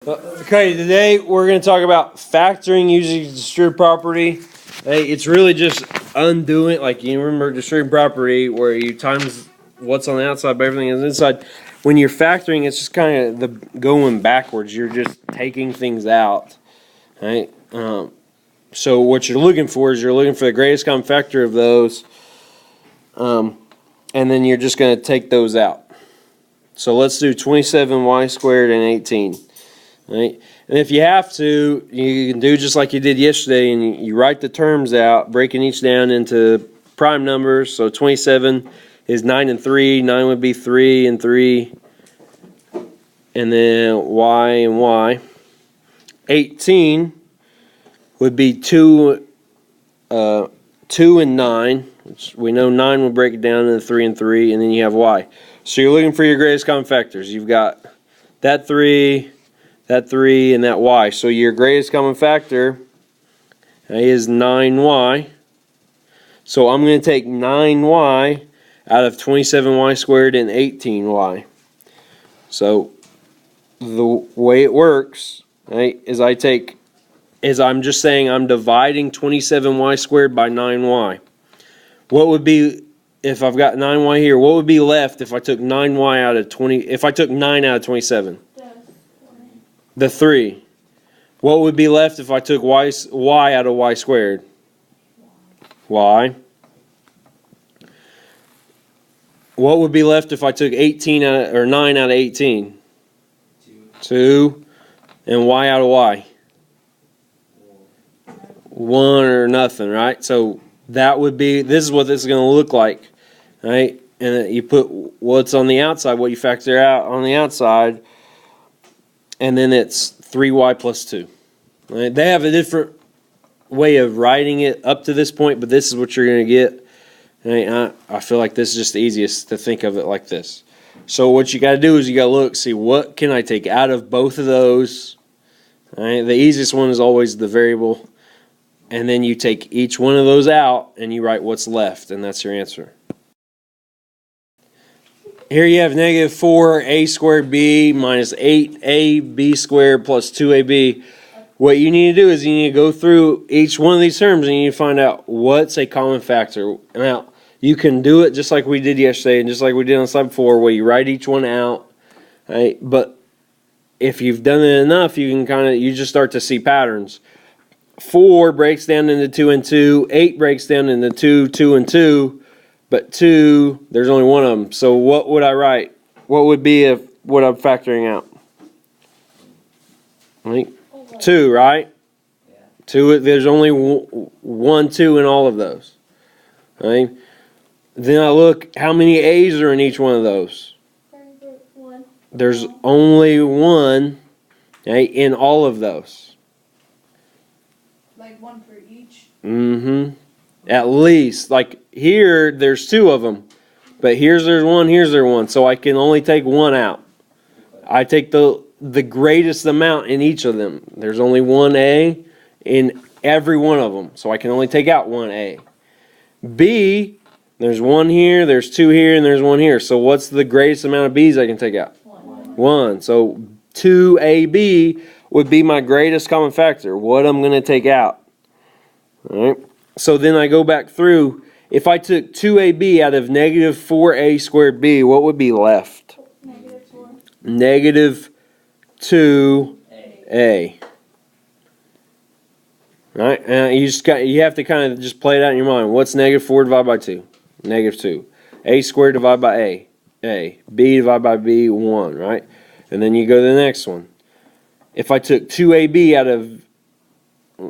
Okay, today we're going to talk about factoring using distributive property. Hey, it's really just undoing, like you remember distributive property where you times what's on the outside by everything is inside. When you're factoring, it's just kind of the going backwards. You're just taking things out, right? So what you're looking for is you're looking for the greatest common factor of those, and then you're just going to take those out. So let's do 27y squared and 18. Right? And if you have to, you can do just like you did yesterday, and you write the terms out, breaking each down into prime numbers. So 27 is 9 and 3. 9 would be 3 and 3. And then y and y. 18 would be 2 and 9. Which we know 9 will break it down into 3 and 3. And then you have y. So you're looking for your greatest common factors. You've got that 3, that 3, and that y. So your greatest common factor is 9y. So I'm going to take 9y out of 27y squared and 18y. So the way it works, right, is I'm just saying I'm dividing 27y squared by 9y. What would be, if I've got 9y here, what would be left if I took 9y out of 20, if I took 9 out of 27? The 3. What would be left if I took y out of y squared? Y. What would be left if I took 18 out or 9 out of 18? 2. And y out of y? 1 or nothing, right? So that would be, this is what this is going to look like, right? And you put what's on the outside, what you factor out on the outside, and then it's 3y plus 2. Right? They have a different way of writing it up to this point, but this is what you're going to get. Right? I feel like this is just the easiest to think of it like this. So what you got to do is you got to look, see what can I take out of both of those. Right? The easiest one is always the variable. And then you take each one of those out and you write what's left, and that's your answer. Here you have negative 4a squared b minus 8ab squared plus 2ab. What you need to do is you need to go through each one of these terms and you need to find out what's a common factor. Now, you can do it just like we did yesterday and just like we did on slide 4 where you write each one out. Right? But if you've done it enough, you can you just start to see patterns. 4 breaks down into 2 and 2. 8 breaks down into 2, 2 and 2. But 2, there's only one of them. So what would I write? What would be what I'm factoring out? Right? 2, right? 2. There's only 1, 2 in all of those. Right? Then I look, how many A's are in each one of those? There's only 1, right, in all of those. Like 1 for each? Mm-hmm. At least. Like here, there's 2 of them. But there's 1, there's 1. So I can only take 1 out. I take the greatest amount in each of them. There's only 1 A in every one of them. So I can only take out 1 A. B, there's 1 here, there's 2 here, and there's 1 here. So what's the greatest amount of B's I can take out? 1. So 2AB would be my greatest common factor. What I'm going to take out. All right. So then I go back through. If I took 2AB out of negative 4A squared B, what would be left? Negative 4. Negative 2A. Right? And you have to kind of just play it out in your mind. What's negative 4 divided by 2? Negative 2. A squared divided by A. A. B divided by B, 1, right? And then you go to the next one. If I took 2AB out of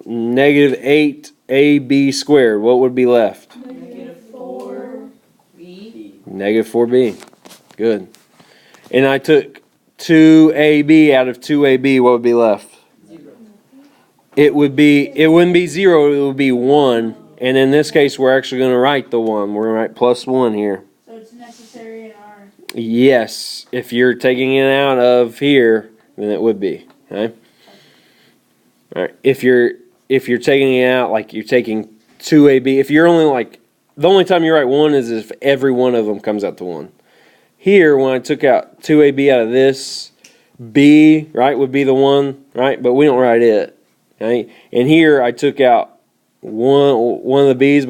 negative 8AB squared, what would be left? Negative 4B. Negative 4B. Good. And I took 2AB out of 2AB, what would be left? 0. It wouldn't be 0, it would be 1. And in this case, we're actually going to write the 1. We're going to write plus 1 here. So it's necessary in our... Yes. If you're taking it out of here, then it would be. Okay? All right. If you're taking it out, like you're taking 2AB, if you're only like, the only time you write 1 is if every one of them comes out to 1. Here, when I took out 2AB out of this, B, right, would be the one, right? But we don't write it. Okay? And here I took out one of the B's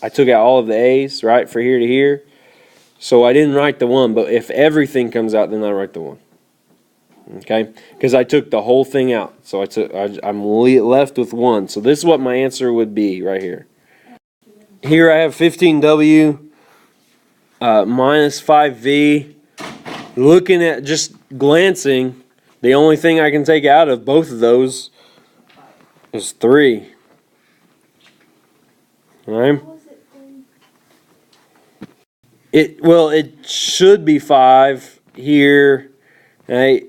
I took out all of the A's, right, for here to here. So I didn't write the 1, but if everything comes out, then I write the 1. Okay? Because I took the whole thing out. So I'm left with 1. So this is what my answer would be right here. Here I have 15W minus 5V. Looking at, just glancing, the only thing I can take out of both of those is 3. Alright? It should be 5 here, right?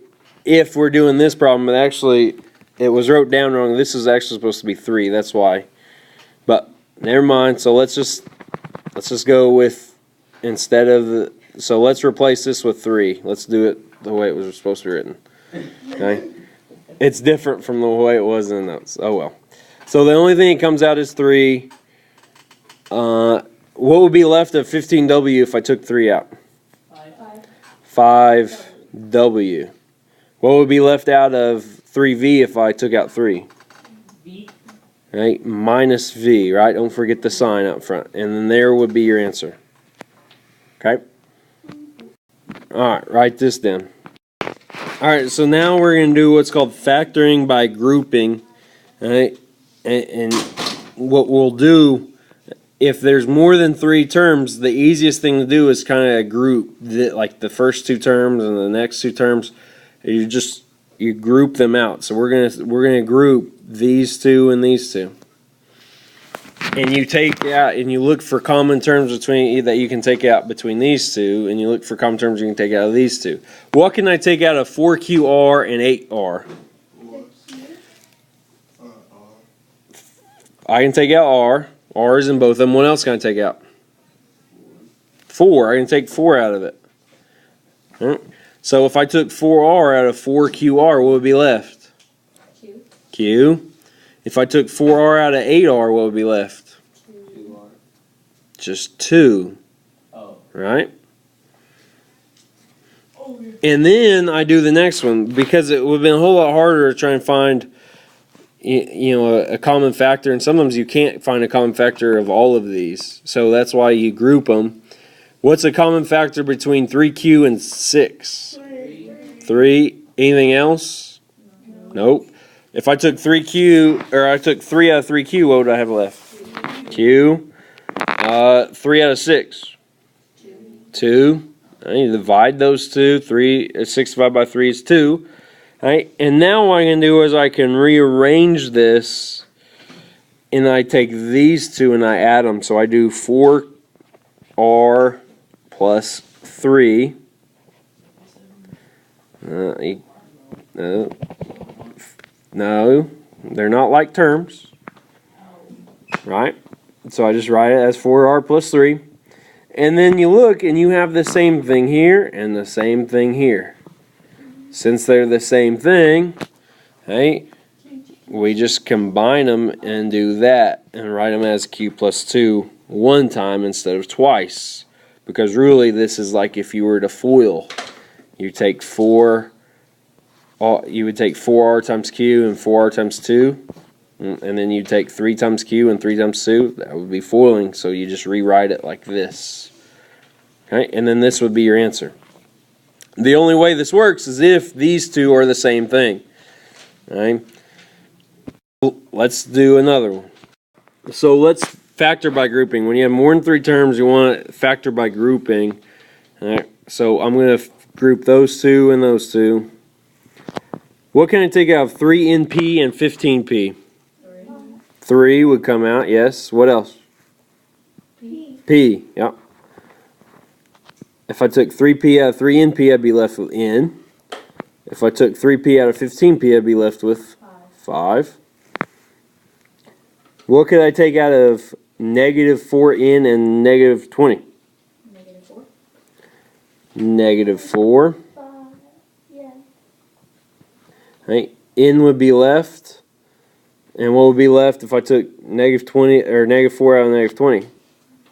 If we're doing this problem, but actually it was wrote down wrong. This is actually supposed to be 3. That's why. But never mind. So let's just go with instead of the. So let's replace this with 3. Let's do it the way it was supposed to be written. Okay? It's different from the way it was in the notes. Oh well. So the only thing that comes out is 3. What would be left of 15W if I took 3 out? 5W. What would be left out of 3V if I took out 3? V. Right? Minus V, right? Don't forget the sign up front. And then there would be your answer. Okay? Alright, write this down. Alright, so now we're going to do what's called factoring by grouping. Alright? And what we'll do, if there's more than 3 terms, the easiest thing to do is kind of group like the first 2 terms and the next 2 terms. You group them out. So we're gonna group these 2 and these 2. And you take out and you look for common terms that you can take out between these 2, and you look for common terms you can take out of these 2. What can I take out of 4QR and 8R? I can take out R. R is in both of them. What else can I take out? 4. I can take 4 out of it. Right. So if I took 4R out of 4QR, what would be left? Q. Q. If I took 4R out of 8R, what would be left? 2R. Just 2. Oh. Right? And then I do the next one, because it would have been a whole lot harder to try and find a common factor, and sometimes you can't find a common factor of all of these. So that's why you group them. What's a common factor between 3Q and 6? 3. Anything else? Nope. If I took 3Q, or I took 3 out of 3Q, what would I have left? Q. 3 out of 6. 2. I need to divide those 2. 6 divided by 3 is 2. Right? And now what I can do is I can rearrange this, and I take these 2 and I add them. So I do 4R plus 3. No, they're not like terms. Right? So I just write it as 4R plus 3. And then you look and you have the same thing here and the same thing here. Since they're the same thing, hey, we just combine them and do that and write them as Q plus 2 one time instead of twice. Because really this is like if you were to FOIL. You take 4, you would take 4R times Q and 4R times 2. And then you take 3 times Q and 3 times 2. That would be FOILing. So you just rewrite it like this. Okay, and then this would be your answer. The only way this works is if these 2 are the same thing. Right? Let's do another one. So let's factor by grouping. When you have more than 3 terms, you want to factor by grouping. All right, so I'm going to group those 2 and those 2. What can I take out of 3NP and 15P? 3 would come out, yes. What else? P, yep. If I took 3P out of 3NP, I'd be left with N. If I took 3P out of 15P, I'd be left with 5. What could I take out of negative 4N and negative 20? Negative 4. Negative 4. 5. Yeah. Right. N would be left. And what would be left if I took negative 20 or negative 4 out of negative 20?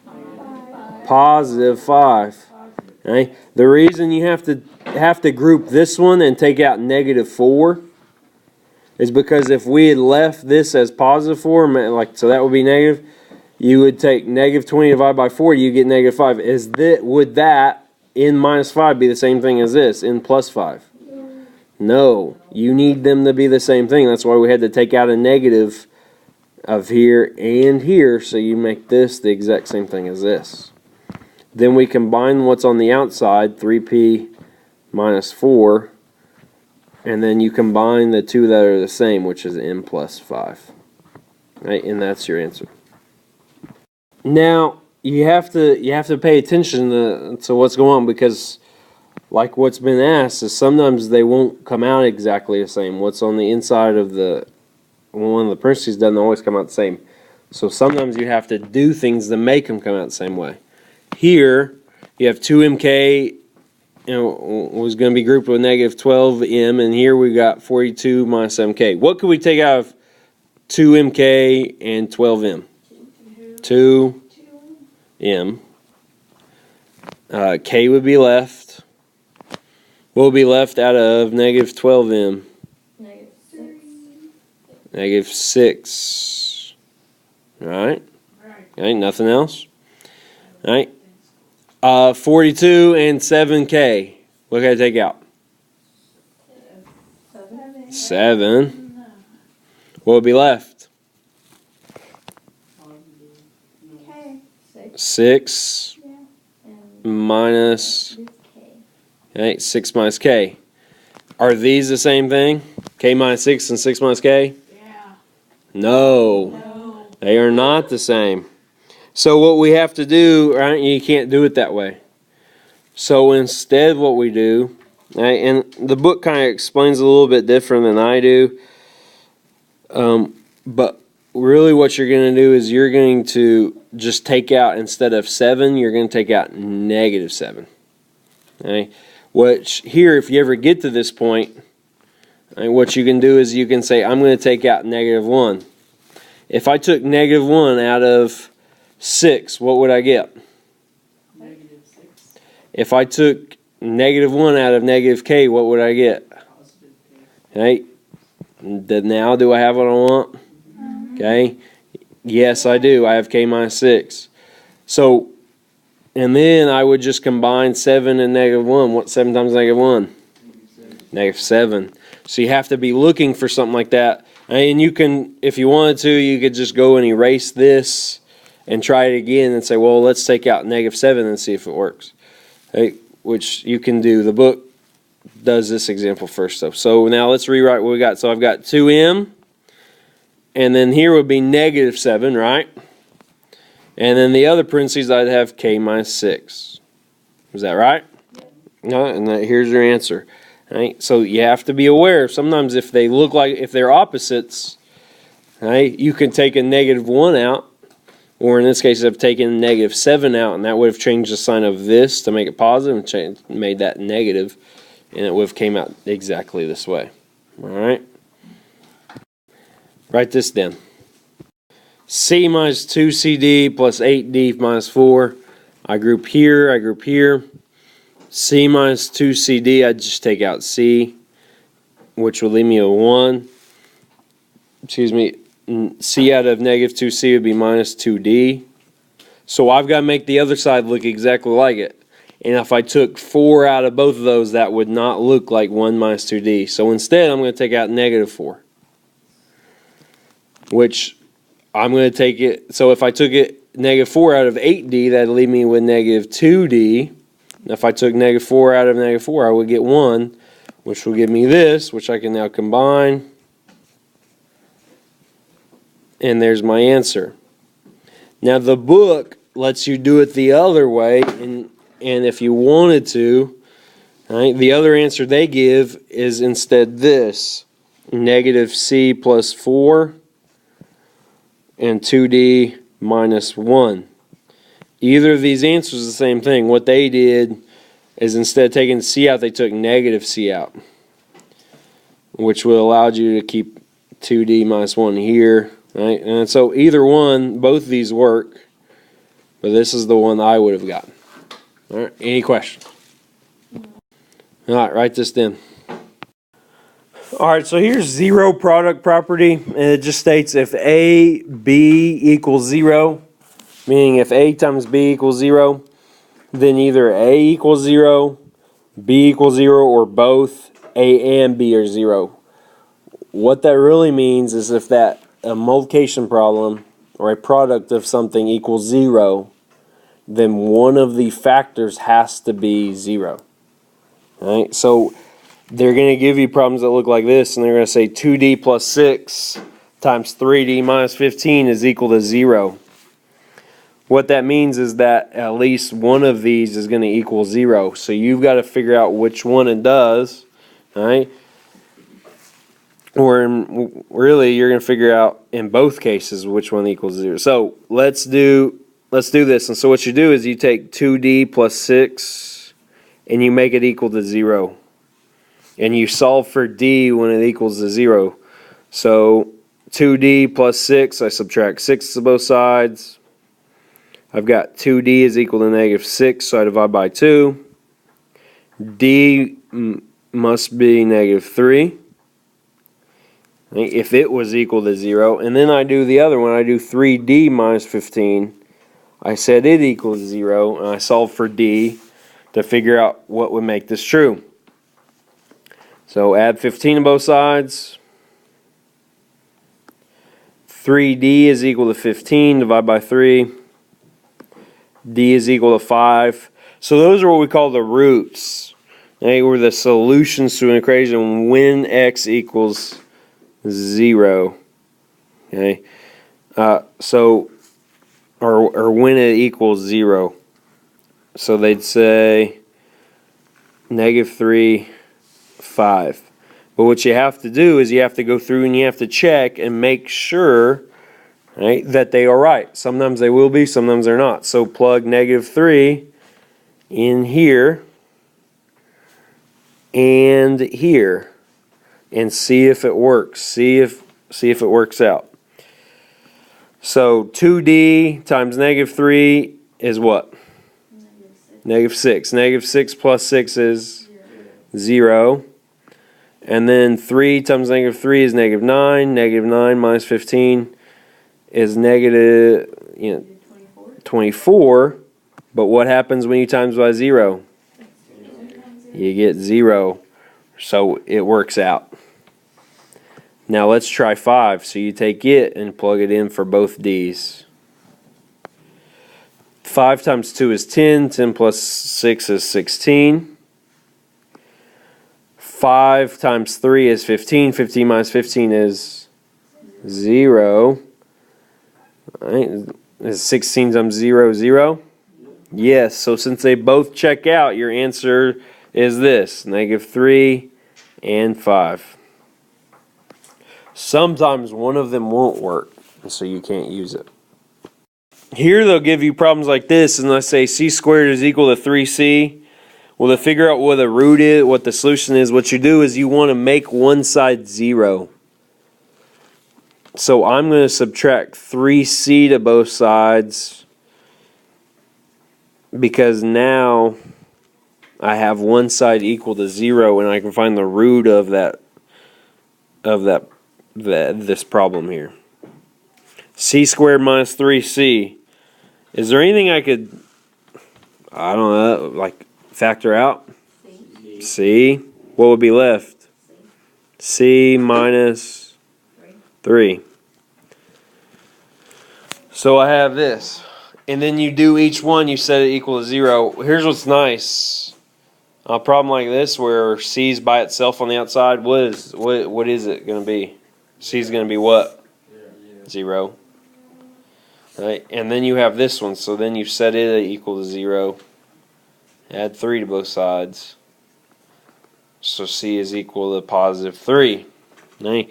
5. Positive 5. Okay. The reason you have to have to group this one and take out -4 is because if we had left this as +4, like so that would be negative, you would take -20 divided by 4, you get -5. Would that n minus 5 be the same thing as this, n plus 5? No, you need them to be the same thing. That's why we had to take out a negative of here and here, so you make this the exact same thing as this. Then we combine what's on the outside, 3p minus 4, and then you combine the two that are the same, which is n plus 5. Right, and that's your answer. Now you have to pay attention to what's going on, because like what's been asked is sometimes they won't come out exactly the same. What's on the inside of the one of the parentheses doesn't always come out the same. So sometimes you have to do things to make them come out the same way. Here you have 2mk, was going to be grouped with -12m, and here we got 42 minus 7k. What could we take out of 2mk and 12m? 2m. K would be left. What will be left out of -12m? -6. Alright. Okay, nothing else? Alright. 42 and 7k. What can I take out? 7. What will be left? 6 minus, okay, 6 minus k. Are these the same thing? K minus 6 and 6 minus k? Yeah. No. They are not the same. So what we have to do, right, you can't do it that way. So instead what we do, right, and the book kind of explains a little bit different than I do, but really what you're going to do is you're going to just take out, instead of 7, you're going to take out -7. Okay? Which here, if you ever get to this point, right, what you can do is you can say, I'm going to take out -1. If I took -1 out of 6, what would I get? -6. If I took -1 out of -k, what would I get? Okay. Now do I have what I want? Okay. Yes, I do. I have k minus 6. So, and then I would just combine 7 and -1. What's 7 times -1? -7. So you have to be looking for something like that. And you can, if you wanted to, you could just go and erase this and try it again and say, well, let's take out -7 and see if it works. Okay, which you can do. The book does this example first, though. So now let's rewrite what we got. So I've got 2m, and then here would be -7, right? And then the other parentheses, I'd have k minus 6. Is that right? No, and here's your answer. Right? So you have to be aware. Sometimes if they look like, if they're opposites, right, you can take a -1 out, or in this case, I've taken -7 out, and that would have changed the sign of this to make it positive and made that negative, and it would have came out exactly this way. All right. Write this down. C minus 2CD plus 8D minus 4. I group here, I group here. C minus 2CD, I just take out C, which will leave me a 1. Excuse me, C out of -2C would be minus 2D. So I've got to make the other side look exactly like it. And if I took 4 out of both of those, that would not look like 1 minus 2D. So instead, I'm going to take out -4. Which I'm going to take it, so if I took it -4 out of 8D, that'd leave me with -2D. If I took -4 out of -4, I would get 1, which will give me this, which I can now combine. And there's my answer. Now the book lets you do it the other way, and if you wanted to, right, the other answer they give is instead this, -C plus 4 and 2D minus 1. Either of these answers is the same thing. What they did is instead of taking C out, they took -C out, which would allow you to keep 2D minus 1 here. Right? And so either one, both of these work, but this is the one I would have gotten. All right, any questions? All right, write this down. All right, so here's zero product property, and it just states if A, B equals 0, meaning if A times B equals 0, then either A equals 0, B equals 0, or both A and B are 0. What that really means is if that a multiplication problem or a product of something equals 0, then one of the factors has to be 0. All right, so they're going to give you problems that look like this, and they're going to say 2D plus 6 times 3D minus 15 is equal to 0. What that means is that at least one of these is going to equal 0. So you've got to figure out which one it does, all right? Or really, you're going to figure out in both cases which one equals 0. So let's do this. And so what you do is you take 2D plus 6 and you make it equal to 0. And you solve for D when it equals to 0. So 2D plus 6, I subtract 6 to both sides. I've got 2D is equal to negative 6, so I divide by 2. D must be negative 3. If it was equal to 0. And then I do the other one. I do 3D minus 15. I said it equals 0, and I solve for D to figure out what would make this true. So add 15 to both sides. 3D is equal to 15, divide by 3. D is equal to 5. So those are what we call the roots. They were the solutions to an equation when x equals 0. Okay. Or when it equals 0. So they'd say negative 3, 5. But what you have to do is you have to go through and you have to check and make sure, right, that they are right. Sometimes they will be, sometimes they're not. So plug negative 3 in here and here and see if it works. See if it works out. So 2D times negative 3 is what? Negative 6. Negative 6 plus 6 is 0. And then 3 times negative 3 is negative 9. Negative 9 minus 15 is negative 24. But what happens when you times by 0? You get 0. So it works out. Now let's try 5. So you take it and plug it in for both D's. 5 times 2 is 10. 10 plus 6 is 16. 5 times 3 is 15. 15 minus 15 is 0. Right. Is 16 times 0 0? Yes. So since they both check out, your answer is this. Negative 3 and 5. Sometimes one of them won't work, so you can't use it. Here they'll give you problems like this, and they'll say c squared is equal to 3c. Well, to figure out what the root is, what the solution is, what you do is you want to make one side 0. So I'm going to subtract 3c to both sides because now I have one side equal to 0, and I can find the root of this problem here. C squared minus 3c. Is there anything I could, I don't know, like factor out? C. What would be left? C minus 3. So I have this. And then you do each one, you set it equal to 0. Here's what's nice. A problem like this where C's by itself on the outside, what is it going to be? C's going to be what? 0. Right? And then you have this one, so then you set it equal to 0. Add 3 to both sides. So C is equal to positive 3. Now,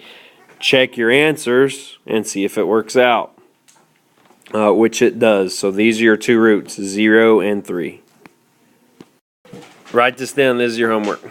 check your answers and see if it works out. Which it does. So these are your two roots, 0 and 3. Write this down. This is your homework.